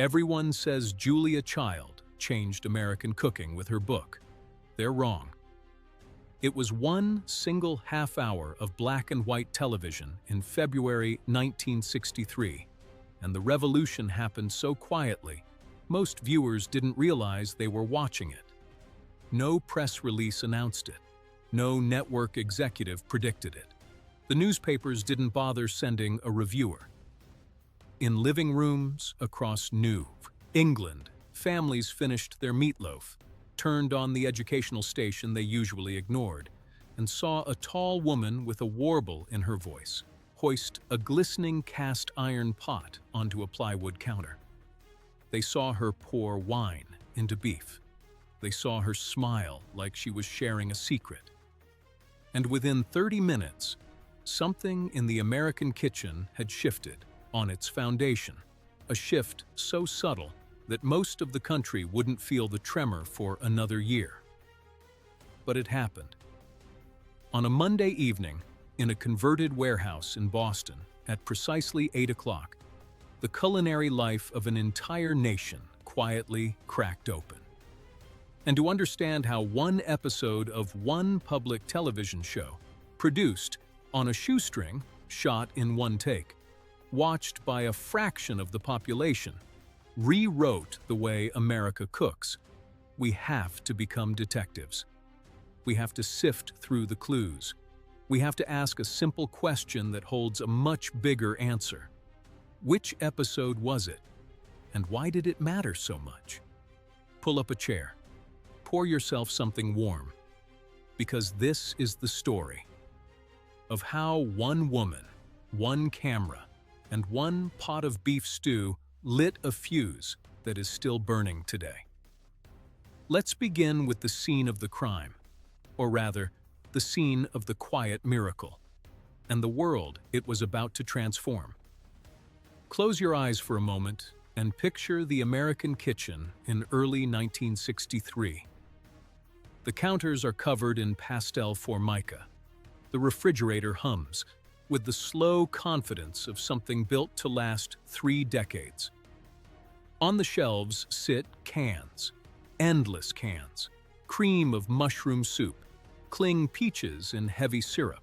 Everyone says Julia Child changed American cooking with her book. They're wrong. It was one single half-hour of black and white television in February 1963, and the revolution happened so quietly, most viewers didn't realize they were watching it. No press release announced it. No network executive predicted it. The newspapers didn't bother sending a reviewer. In living rooms across Neuve, England, families finished their meatloaf, turned on the educational station they usually ignored, and saw a tall woman with a warble in her voice hoist a glistening cast iron pot onto a plywood counter. They saw her pour wine into beef. They saw her smile like she was sharing a secret. And within 30 minutes, something in the American kitchen had shifted on its foundation, a shift so subtle that most of the country wouldn't feel the tremor for another year. But it happened. On a Monday evening, in a converted warehouse in Boston, at precisely 8 o'clock, the culinary life of an entire nation quietly cracked open. And to understand how one episode of one public television show, produced on a shoestring, shot in one take, watched by a fraction of the population, rewrote the way America cooks, we have to become detectives. We have to sift through the clues. We have to ask a simple question that holds a much bigger answer. Which episode was it? And why did it matter so much? Pull up a chair. Pour yourself something warm. Because this is the story of how one woman, one camera, and one pot of beef stew lit a fuse that is still burning today. Let's begin with the scene of the crime, or rather, the scene of the quiet miracle, and the world it was about to transform. Close your eyes for a moment and picture the American kitchen in early 1963. The counters are covered in pastel formica. The refrigerator hums, with the slow confidence of something built to last 3 decades. On the shelves sit cans, endless cans, cream of mushroom soup, cling peaches in heavy syrup,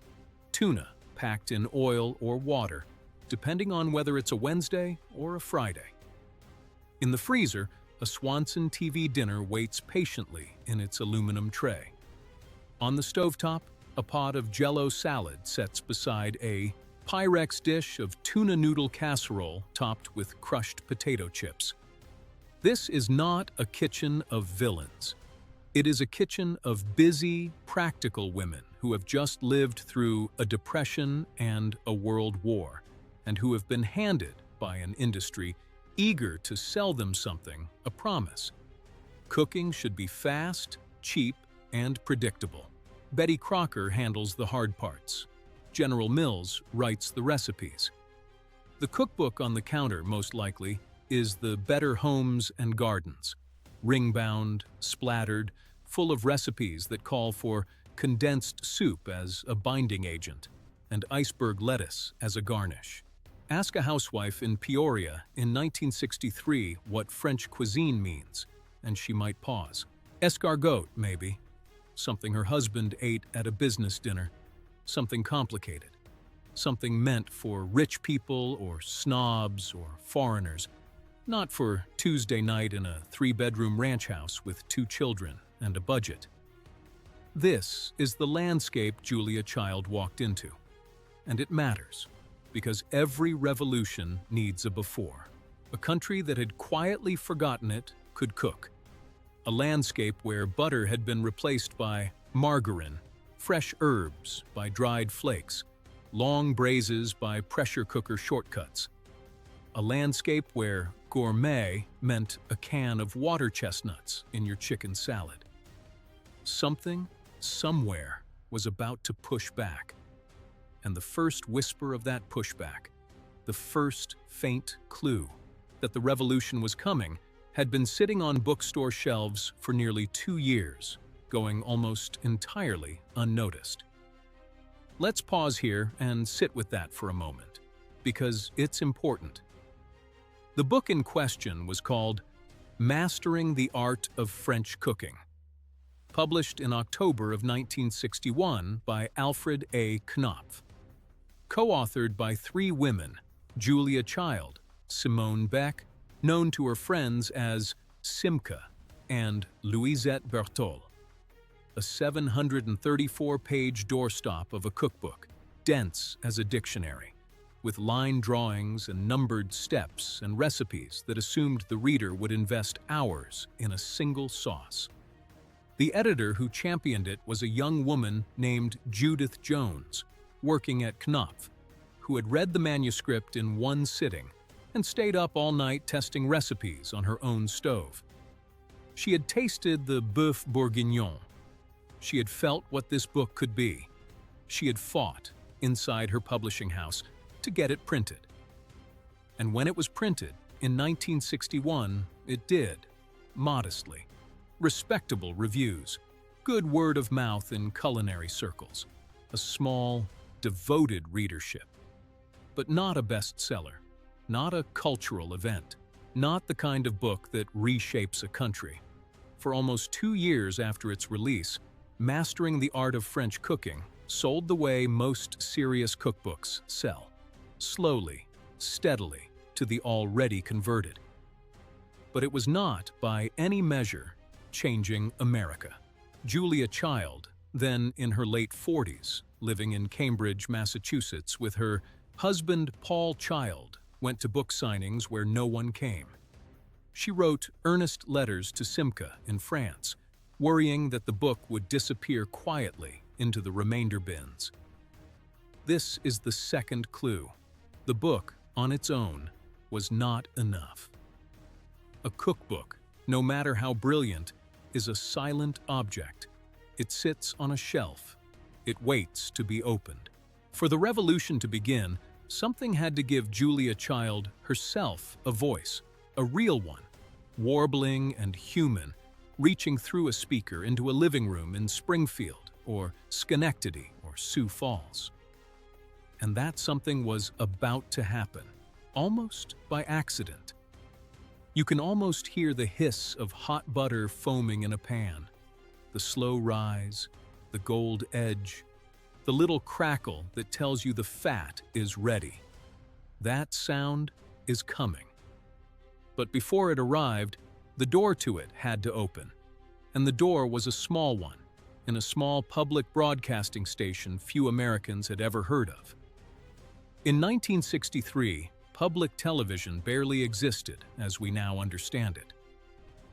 tuna packed in oil or water, depending on whether it's a Wednesday or a Friday. In the freezer, a Swanson TV dinner waits patiently in its aluminum tray. On the stovetop, a pot of Jell-O salad sets beside a Pyrex dish of tuna noodle casserole topped with crushed potato chips. This is not a kitchen of villains. It is a kitchen of busy, practical women who have just lived through a depression and a world war, and who have been handed by an industry eager to sell them something, a promise. Cooking should be fast, cheap, and predictable. Betty Crocker handles the hard parts. General Mills writes the recipes. The cookbook on the counter, most likely, is the Better Homes and Gardens, ring-bound, splattered, full of recipes that call for condensed soup as a binding agent and iceberg lettuce as a garnish. Ask a housewife in Peoria in 1963 what French cuisine means, and she might pause. Escargot, maybe. Something her husband ate at a business dinner. Something complicated. Something meant for rich people or snobs or foreigners, not for Tuesday night in a 3-bedroom ranch house with 2 children and a budget. This is the landscape Julia Child walked into. And it matters, because every revolution needs a before. A country that had quietly forgotten it could cook. A landscape where butter had been replaced by margarine, fresh herbs by dried flakes, long braises by pressure cooker shortcuts. A landscape where gourmet meant a can of water chestnuts in your chicken salad. Something, somewhere, was about to push back. And the first whisper of that pushback, the first faint clue that the revolution was coming, had been sitting on bookstore shelves for nearly 2 years, going almost entirely unnoticed. Let's pause here and sit with that for a moment, because it's important. The book in question was called Mastering the Art of French Cooking, published in October of 1961 by Alfred A. Knopf. Co-authored by three women, Julia Child, Simone Beck, known to her friends as Simca, and Louisette Bertholle. A 734-page doorstop of a cookbook, dense as a dictionary, with line drawings and numbered steps and recipes that assumed the reader would invest hours in a single sauce. The editor who championed it was a young woman named Judith Jones, working at Knopf, who had read the manuscript in one sitting and stayed up all night testing recipes on her own stove. She had tasted the bœuf bourguignon. She had felt what this book could be. She had fought inside her publishing house to get it printed. And when it was printed in 1961, it did, modestly. Respectable reviews, good word of mouth in culinary circles, a small, devoted readership. But not a bestseller, not a cultural event, not the kind of book that reshapes a country. For almost 2 years after its release, Mastering the Art of French Cooking sold the way most serious cookbooks sell, slowly, steadily, to the already converted. But it was not, by any measure, changing America. Julia Child, then in her late 40s, living in Cambridge, Massachusetts, with her husband Paul Child, went to book signings where no one came. She wrote earnest letters to Simca in France, worrying that the book would disappear quietly into the remainder bins. This is the second clue. The book, on its own, was not enough. A cookbook, no matter how brilliant, is a silent object. It sits on a shelf. It waits to be opened. For the revolution to begin, something had to give Julia Child herself a voice, a real one, warbling and human, reaching through a speaker into a living room in Springfield or Schenectady or Sioux Falls. And that something was about to happen, almost by accident. You can almost hear the hiss of hot butter foaming in a pan, the slow rise, the gold edge, the little crackle that tells you the fat is ready. That sound is coming. But before it arrived, the door to it had to open. And the door was a small one, in a small public broadcasting station few Americans had ever heard of. In 1963, public television barely existed as we now understand it.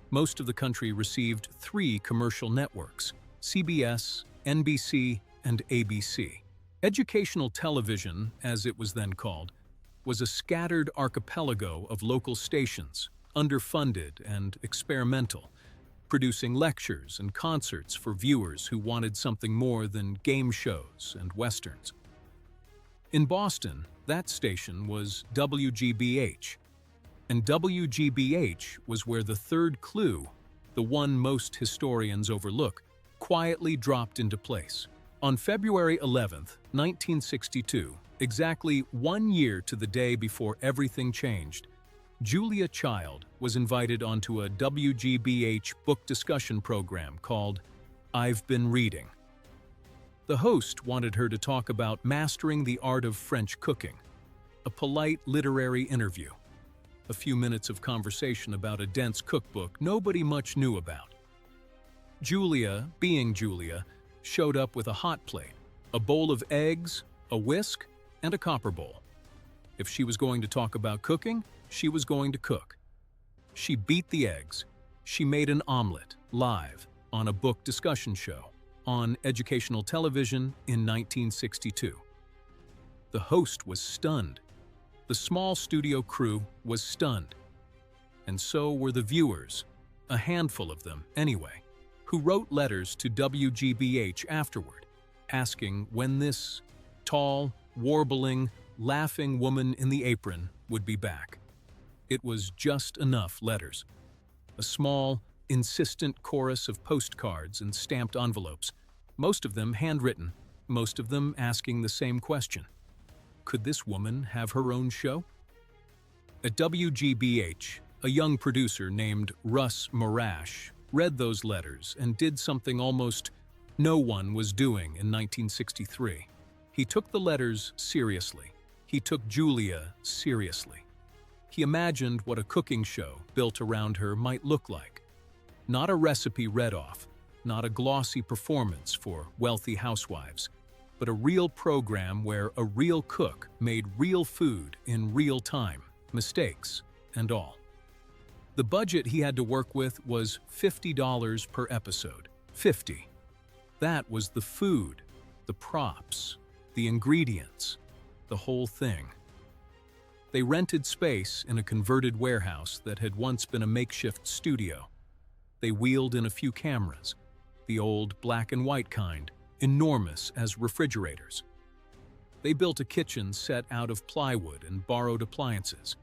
Most of the country received 3 commercial networks: CBS, NBC, and ABC. Educational television, as it was then called, was a scattered archipelago of local stations, underfunded and experimental, producing lectures and concerts for viewers who wanted something more than game shows and westerns. In Boston, that station was WGBH, and WGBH was where the third clue, the one most historians overlook, quietly dropped into place. On February 11, 1962, exactly 1 year to the day before everything changed, Julia Child was invited onto a WGBH book discussion program called I've Been Reading. The host wanted her to talk about mastering the art of French cooking, a polite literary interview, a few minutes of conversation about a dense cookbook nobody much knew about. Julia, being Julia, showed up with a hot plate, a bowl of eggs, a whisk, and a copper bowl. If she was going to talk about cooking, she was going to cook. She beat the eggs. She made an omelet, live, on a book discussion show, on educational television in 1962. The host was stunned. The small studio crew was stunned. And so were the viewers, a handful of them anyway, who wrote letters to WGBH afterward, asking when this tall, warbling, laughing woman in the apron would be back. It was just enough letters. A small, insistent chorus of postcards and stamped envelopes, most of them handwritten, most of them asking the same question. Could this woman have her own show? At WGBH, a young producer named Russ Marash read those letters and did something almost no one was doing in 1963. He took the letters seriously. He took Julia seriously. He imagined what a cooking show built around her might look like. Not a recipe read off, not a glossy performance for wealthy housewives, but a real program where a real cook made real food in real time, mistakes and all. The budget he had to work with was $50 per episode. 50. That was the food, the props, the ingredients, the whole thing. They rented space in a converted warehouse that had once been a makeshift studio. They wheeled in a few cameras, the old black and white kind, enormous as refrigerators. They built a kitchen set out of plywood and borrowed appliances.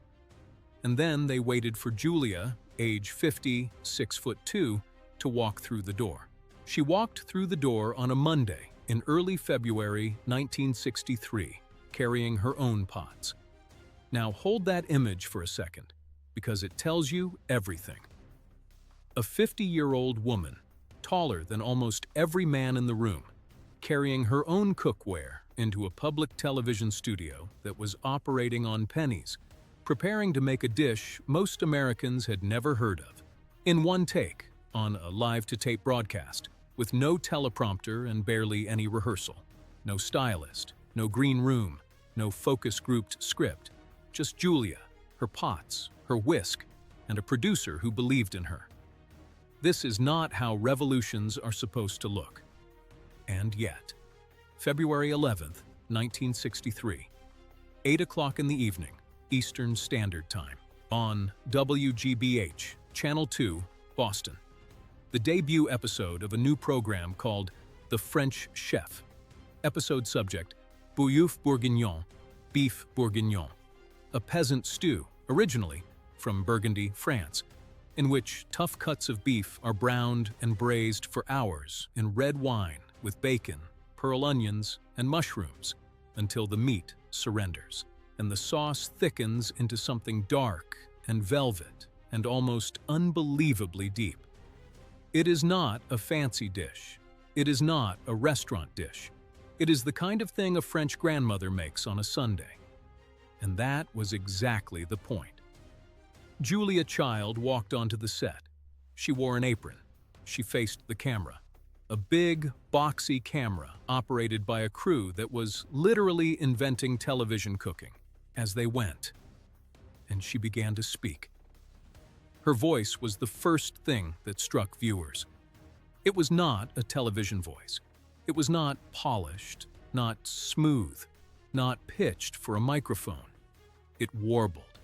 And then they waited for Julia, age 50, 6'2", to walk through the door. She walked through the door on a Monday in early February 1963, carrying her own pots. Now hold that image for a second, because it tells you everything. A 50-year-old woman, taller than almost every man in the room, carrying her own cookware into a public television studio that was operating on pennies, preparing to make a dish most Americans had never heard of, in one take, on a live-to-tape broadcast, with no teleprompter and barely any rehearsal. No stylist, no green room, no focus-grouped script, just Julia, her pots, her whisk, and a producer who believed in her. This is not how revolutions are supposed to look. And yet, February 11th, 1963, 8 o'clock in the evening, Eastern Standard Time, on WGBH, Channel 2, Boston. The debut episode of a new program called The French Chef. Episode subject, Bouillouf Bourguignon, beef bourguignon, a peasant stew, originally from Burgundy, France, in which tough cuts of beef are browned and braised for hours in red wine with bacon, pearl onions, and mushrooms until the meat surrenders and the sauce thickens into something dark and velvet and almost unbelievably deep. It is not a fancy dish. It is not a restaurant dish. It is the kind of thing a French grandmother makes on a Sunday. And that was exactly the point. Julia Child walked onto the set. She wore an apron. She faced the camera. A big, boxy camera operated by a crew that was literally inventing television cooking as they went. And she began to speak. Her voice was the first thing that struck viewers. It was not a television voice. It was not polished, not smooth, not pitched for a microphone. It warbled.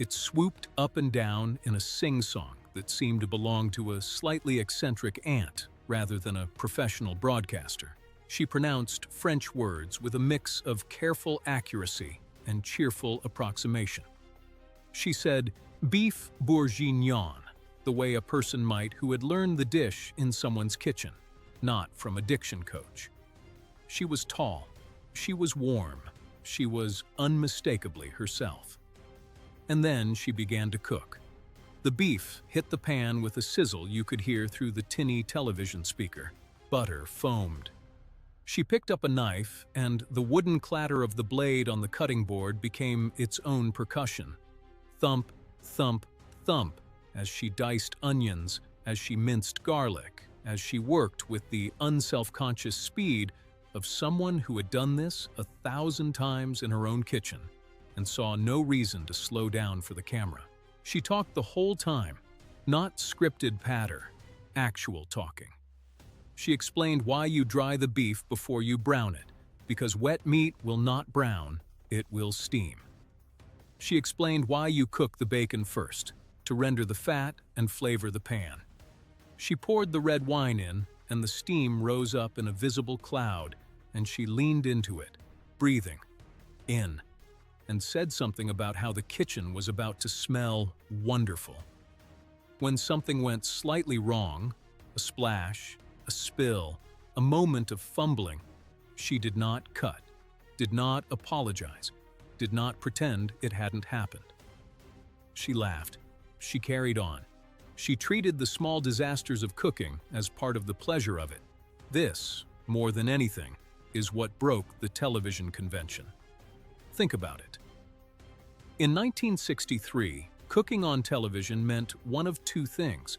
It swooped up and down in a sing-song that seemed to belong to a slightly eccentric aunt rather than a professional broadcaster. She pronounced French words with a mix of careful accuracy and cheerful approximation. She said, beef bourguignon, the way a person might who had learned the dish in someone's kitchen, not from a diction coach. She was tall. She was warm. She was unmistakably herself. And then she began to cook. The beef hit the pan with a sizzle you could hear through the tinny television speaker. Butter foamed. She picked up a knife, and the wooden clatter of the blade on the cutting board became its own percussion. Thump, thump, thump, as she diced onions, as she minced garlic, as she worked with the unself-conscious speed of someone who had done this 1,000 times in her own kitchen and saw no reason to slow down for the camera. She talked the whole time, not scripted patter, actual talking. She explained why you dry the beef before you brown it, because wet meat will not brown, it will steam. She explained why you cook the bacon first, to render the fat and flavor the pan. She poured the red wine in, and the steam rose up in a visible cloud, and she leaned into it, breathing in, and said something about how the kitchen was about to smell wonderful. When something went slightly wrong, a splash, a spill, a moment of fumbling, she did not cut, did not apologize, did not pretend it hadn't happened. She laughed. She carried on. She treated the small disasters of cooking as part of the pleasure of it. This, more than anything, is what broke the television convention. Think about it. In 1963, cooking on television meant one of two things.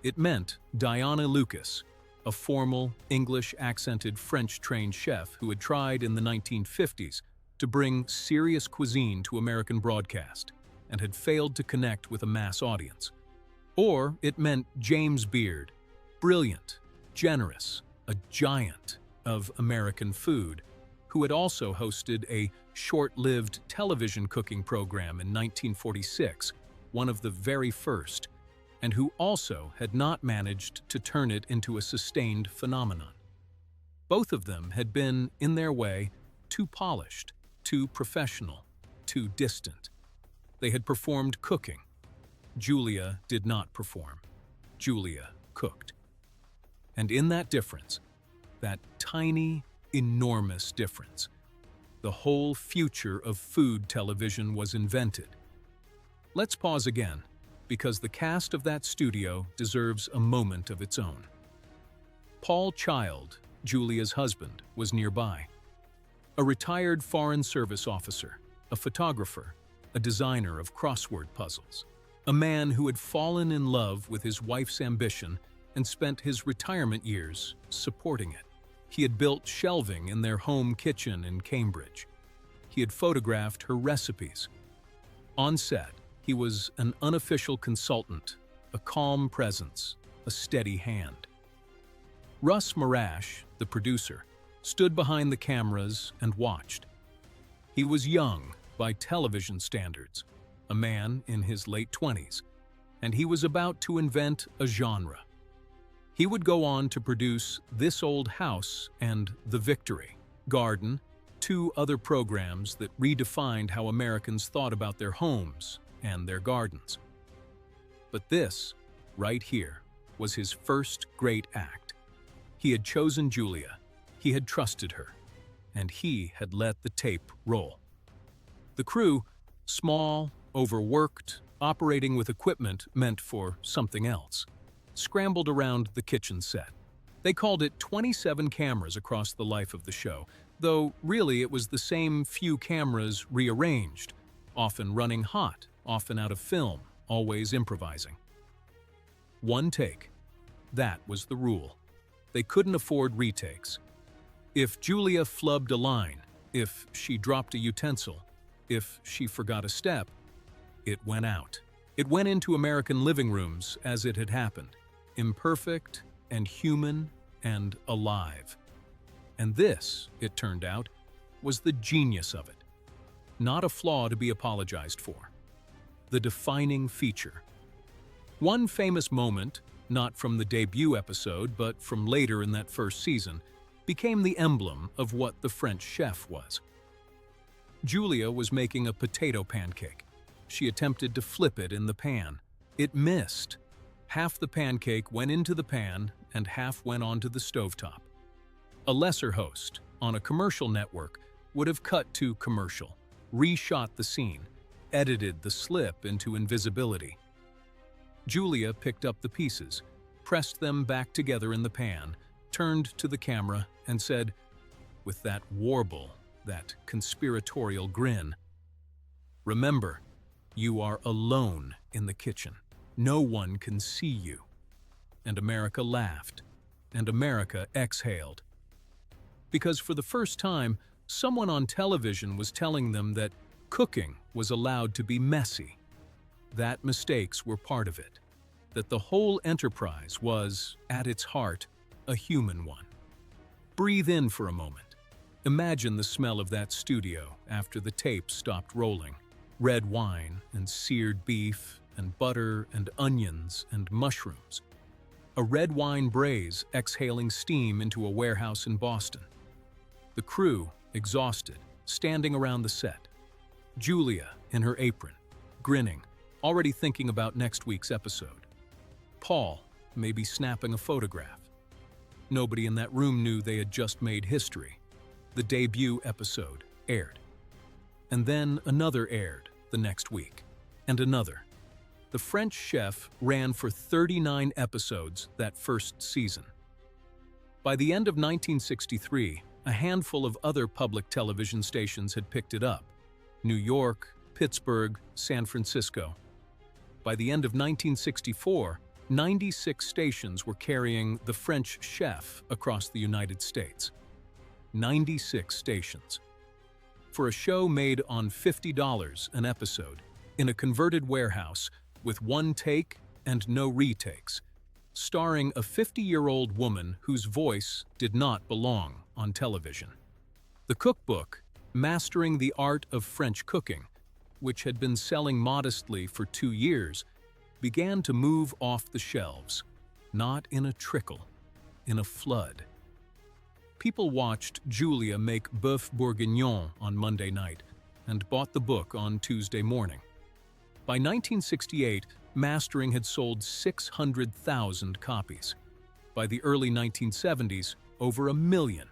It meant Diana Lucas, a formal, English-accented French-trained chef who had tried in the 1950s to bring serious cuisine to American broadcast and had failed to connect with a mass audience. Or it meant James Beard, brilliant, generous, a giant of American food, who had also hosted a short-lived television cooking program in 1946, one of the very first, and who also had not managed to turn it into a sustained phenomenon. Both of them had been, in their way, too polished, too professional, too distant. They had performed cooking. Julia did not perform. Julia cooked. And in that difference, that tiny, enormous difference, the whole future of food television was invented. Let's pause again, because the cast of that studio deserves a moment of its own. Paul Child, Julia's husband, was nearby. A retired Foreign Service officer, a photographer, a designer of crossword puzzles, a man who had fallen in love with his wife's ambition and spent his retirement years supporting it. He had built shelving in their home kitchen in Cambridge. He had photographed her recipes. On set, he was an unofficial consultant, a calm presence, a steady hand. Russ Marash, the producer, stood behind the cameras and watched. He was young by television standards, a man in his late 20s, and he was about to invent a genre. He would go on to produce This Old House and The Victory Garden, two other programs that redefined how Americans thought about their homes and their gardens. But this, right here, was his first great act. He had chosen Julia, he had trusted her, and he had let the tape roll. The crew, small, overworked, operating with equipment meant for something else, scrambled around the kitchen set. They called it 27 cameras across the life of the show, though really it was the same few cameras rearranged, often running hot, often out of film, always improvising. One take. That was the rule. They couldn't afford retakes. If Julia flubbed a line, if she dropped a utensil, if she forgot a step, it went out. It went into American living rooms as it had happened, imperfect and human and alive. And this, it turned out, was the genius of it. Not a flaw to be apologized for. The defining feature. One famous moment, not from the debut episode but from later in that first season, became the emblem of what the French chef was. Julia was making a potato pancake. She attempted to flip it in the pan. It missed. Half the pancake went into the pan and half went onto the stovetop. A lesser host, on a commercial network, would have cut to commercial, reshot the scene, edited the slip into invisibility. Julia picked up the pieces, pressed them back together in the pan, turned to the camera and said, with that warble, that conspiratorial grin, "Remember, you are alone in the kitchen. No one can see you." And America laughed, and America exhaled. Because for the first time, someone on television was telling them that cooking was allowed to be messy, that mistakes were part of it, that the whole enterprise was, at its heart, a human one. Breathe in for a moment. Imagine the smell of that studio after the tape stopped rolling. Red wine and seared beef and butter and onions and mushrooms. A red wine braise exhaling steam into a warehouse in Boston. The crew, exhausted, standing around the set. Julia in her apron, grinning, already thinking about next week's episode. Paul, maybe snapping a photograph. Nobody in that room knew they had just made history. The debut episode aired. And then another aired the next week, and another. The French Chef ran for 39 episodes that first season. By the end of 1963, a handful of other public television stations had picked it up: New York, Pittsburgh, San Francisco. By the end of 1964, 96 stations were carrying The French Chef across the United States. 96 stations. For a show made on $50 an episode, in a converted warehouse, with one take and no retakes, starring a 50-year-old woman whose voice did not belong on television. The cookbook, Mastering the Art of French Cooking, which had been selling modestly for 2 years, began to move off the shelves, not in a trickle, in a flood. People watched Julia make bœuf bourguignon on Monday night and bought the book on Tuesday morning. By 1968, Mastering had sold 600,000 copies. By the early 1970s, over 1 million.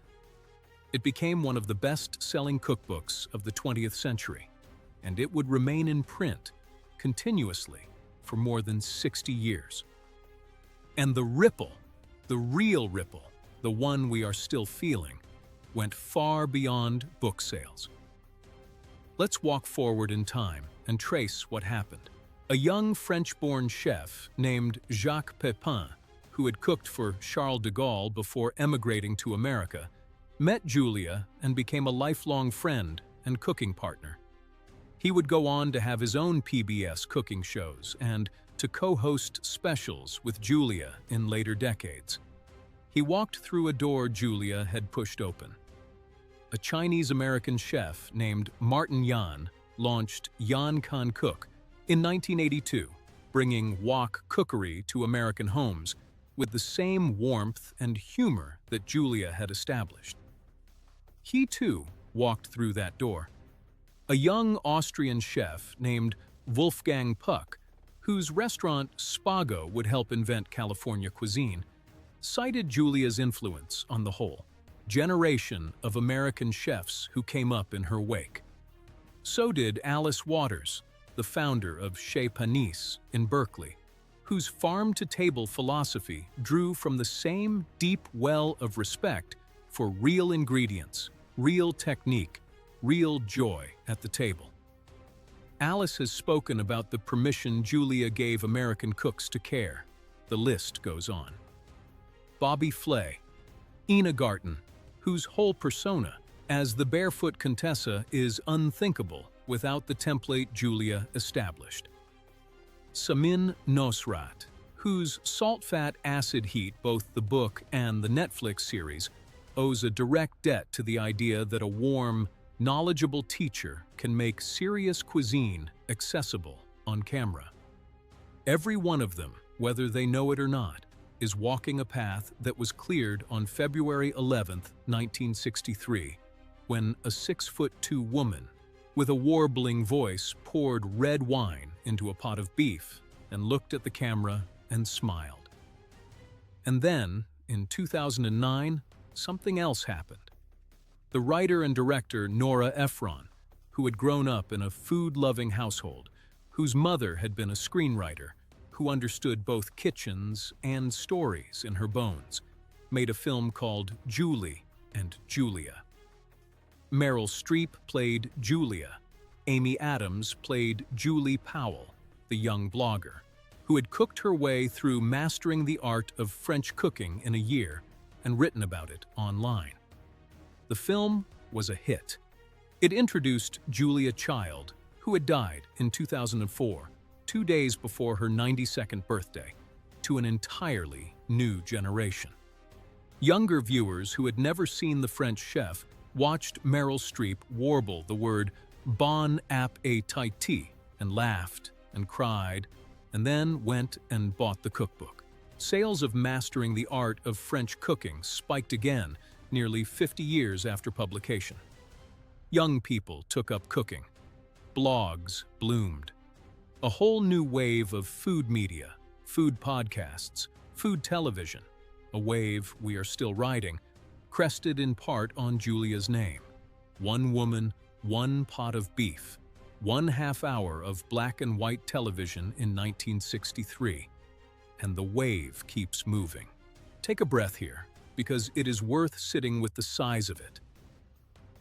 It became one of the best-selling cookbooks of the 20th century, and it would remain in print continuously for more than 60 years. And the ripple, the real ripple, the one we are still feeling, went far beyond book sales. Let's walk forward in time and trace what happened. A young French-born chef named Jacques Pepin, who had cooked for Charles de Gaulle before emigrating to America, met Julia and became a lifelong friend and cooking partner. He would go on to have his own PBS cooking shows and to co-host specials with Julia in later decades. He walked through a door Julia had pushed open. A Chinese-American chef named Martin Yan launched Yan Can Cook in 1982, bringing wok cookery to American homes with the same warmth and humor that Julia had established. He, too, walked through that door. A young Austrian chef named Wolfgang Puck, whose restaurant Spago would help invent California cuisine, cited Julia's influence on the whole generation of American chefs who came up in her wake. So did Alice Waters, the founder of Chez Panisse in Berkeley, whose farm-to-table philosophy drew from the same deep well of respect for real ingredients, real technique, real joy at the table. Alice has spoken about the permission Julia gave American cooks to care. The list goes on. Bobby Flay, Ina Garten, whose whole persona as the Barefoot Contessa is unthinkable without the template Julia established. Samin Nosrat, whose salt-fat acid heat both the book and the Netflix series owes a direct debt to the idea that a warm, knowledgeable teacher can make serious cuisine accessible on camera. Every one of them, whether they know it or not, is walking a path that was cleared on February 11, 1963, when a 6'2" woman with a warbling voice poured red wine into a pot of beef and looked at the camera and smiled. And then, in 2009, something else happened. The writer and director Nora Ephron, who had grown up in a food-loving household, whose mother had been a screenwriter, who understood both kitchens and stories in her bones, made a film called Julie and Julia. Meryl Streep played Julia. Amy Adams played Julie Powell, the young blogger, who had cooked her way through mastering the art of French cooking in a year and written about it online. The film was a hit. It introduced Julia Child, who had died in 2004, 2 days before her 92nd birthday, to an entirely new generation. Younger viewers who had never seen The French Chef watched Meryl Streep warble the word bon appétit and laughed and cried, and then went and bought the cookbook. Sales of Mastering the Art of French Cooking spiked again nearly 50 years after publication. Young people took up cooking. Blogs bloomed. A whole new wave of food media, food podcasts, food television, a wave we are still riding, crested in part on Julia's name. One woman, one pot of beef. 1 half hour of black and white television in 1963, and the wave keeps moving. Take a breath here, because it is worth sitting with the size of it.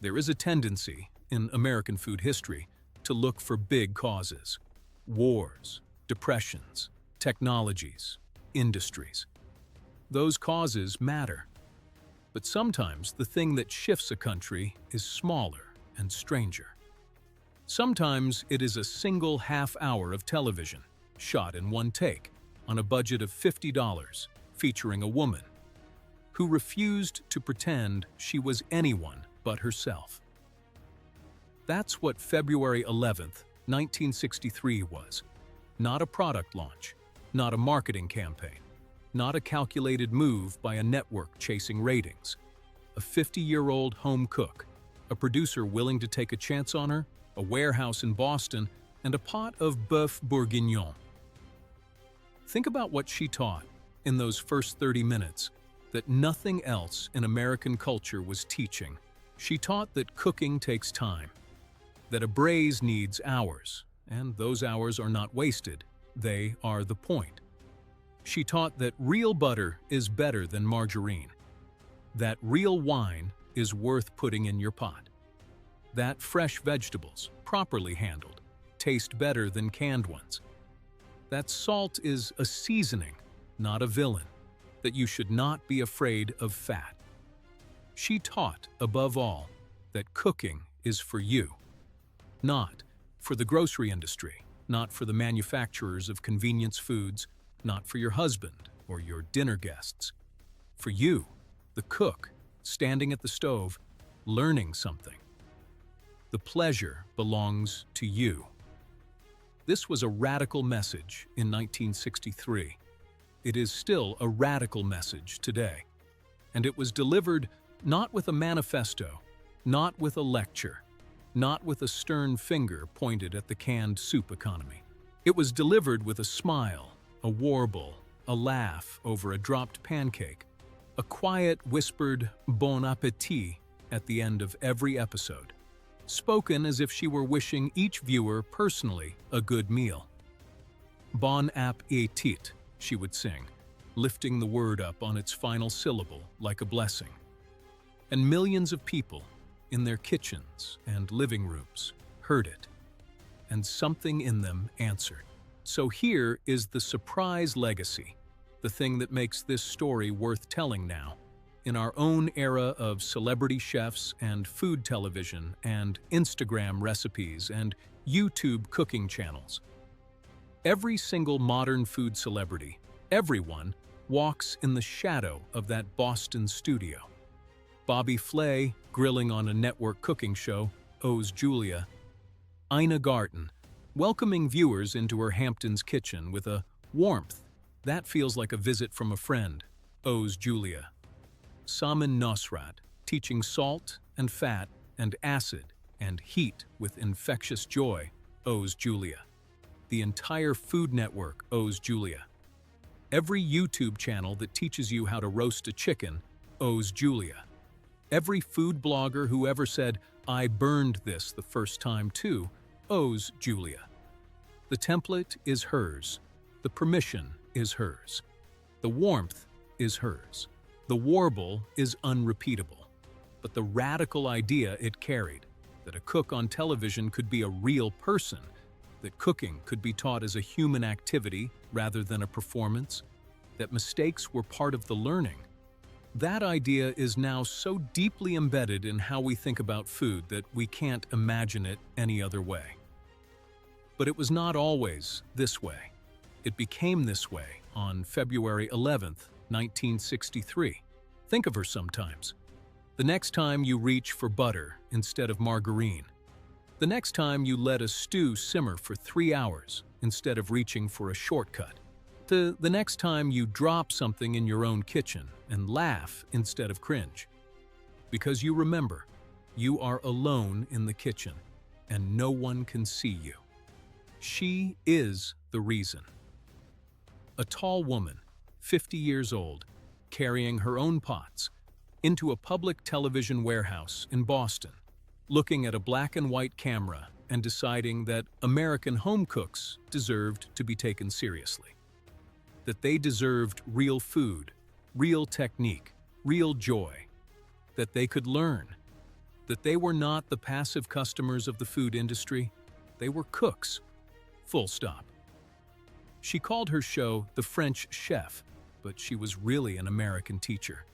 There is a tendency, in American food history, to look for big causes: wars, depressions, technologies, industries. Those causes matter. But sometimes the thing that shifts a country is smaller and stranger. Sometimes it is a single half hour of television, shot in one take, on a budget of $50, featuring a woman who refused to pretend she was anyone but herself. That's what February 11th, 1963 was. Not a product launch, not a marketing campaign, not a calculated move by a network chasing ratings. A 50-year-old home cook, a producer willing to take a chance on her, a warehouse in Boston, and a pot of bœuf bourguignon. Think about what she taught in those first 30 minutes that nothing else in American culture was teaching. She taught that cooking takes time, that a braise needs hours, and those hours are not wasted, they are the point. She taught that real butter is better than margarine, that real wine is worth putting in your pot, that fresh vegetables, properly handled, taste better than canned ones, that salt is a seasoning, not a villain, that you should not be afraid of fat. She taught, above all, that cooking is for you, not for the grocery industry, not for the manufacturers of convenience foods, not for your husband or your dinner guests. For you, the cook, standing at the stove, learning something. The pleasure belongs to you. This was a radical message in 1963. It is still a radical message today. And it was delivered not with a manifesto, not with a lecture, not with a stern finger pointed at the canned soup economy. It was delivered with a smile, a warble, a laugh over a dropped pancake, a quiet whispered bon appétit at the end of every episode, spoken as if she were wishing each viewer personally a good meal. Bon appétit, she would sing, lifting the word up on its final syllable like a blessing. And millions of people, in their kitchens and living rooms, heard it, and something in them answered. So here is the surprise legacy, the thing that makes this story worth telling now, in our own era of celebrity chefs and food television and Instagram recipes and YouTube cooking channels. Every single modern food celebrity, everyone, walks in the shadow of that Boston studio. Bobby Flay, grilling on a network cooking show, O's Julia. Ina Garten, welcoming viewers into her Hamptons kitchen with a warmth that feels like a visit from a friend, O's Julia. Samin Nosrat, teaching salt and fat and acid and heat with infectious joy, O's Julia. The entire Food Network, O's Julia. Every YouTube channel that teaches you how to roast a chicken, O's Julia. Every food blogger who ever said, "I burned this the first time too," O's Julia. The template is hers. The permission is hers. The warmth is hers. The warble is unrepeatable. But the radical idea it carried, that a cook on television could be a real person, that cooking could be taught as a human activity rather than a performance, that mistakes were part of the learning, that idea is now so deeply embedded in how we think about food that we can't imagine it any other way. But it was not always this way. It became this way on February 11th, 1963. Think of her sometimes. The next time you reach for butter instead of margarine. The next time you let a stew simmer for 3 hours instead of reaching for a shortcut. The next time you drop something in your own kitchen and laugh instead of cringe. Because you remember, you are alone in the kitchen and no one can see you. She is the reason. A tall woman, 50 years old, carrying her own pots, into a public television warehouse in Boston, looking at a black and white camera and deciding that American home cooks deserved to be taken seriously. That they deserved real food, real technique, real joy. That they could learn. That they were not the passive customers of the food industry, they were cooks. Full stop. She called her show The French Chef, but she was really an American teacher.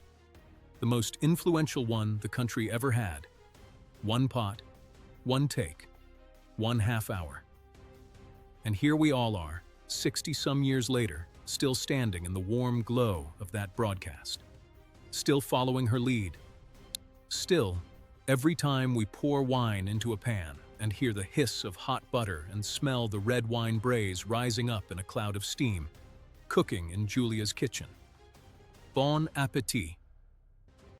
The most influential one the country ever had. One pot, one take, 1/2 hour. And here we all are, 60-some years later, still standing in the warm glow of that broadcast. Still following her lead. Still, every time we pour wine into a pan and hear the hiss of hot butter and smell the red wine braise rising up in a cloud of steam, cooking in Julia's kitchen. Bon appétit!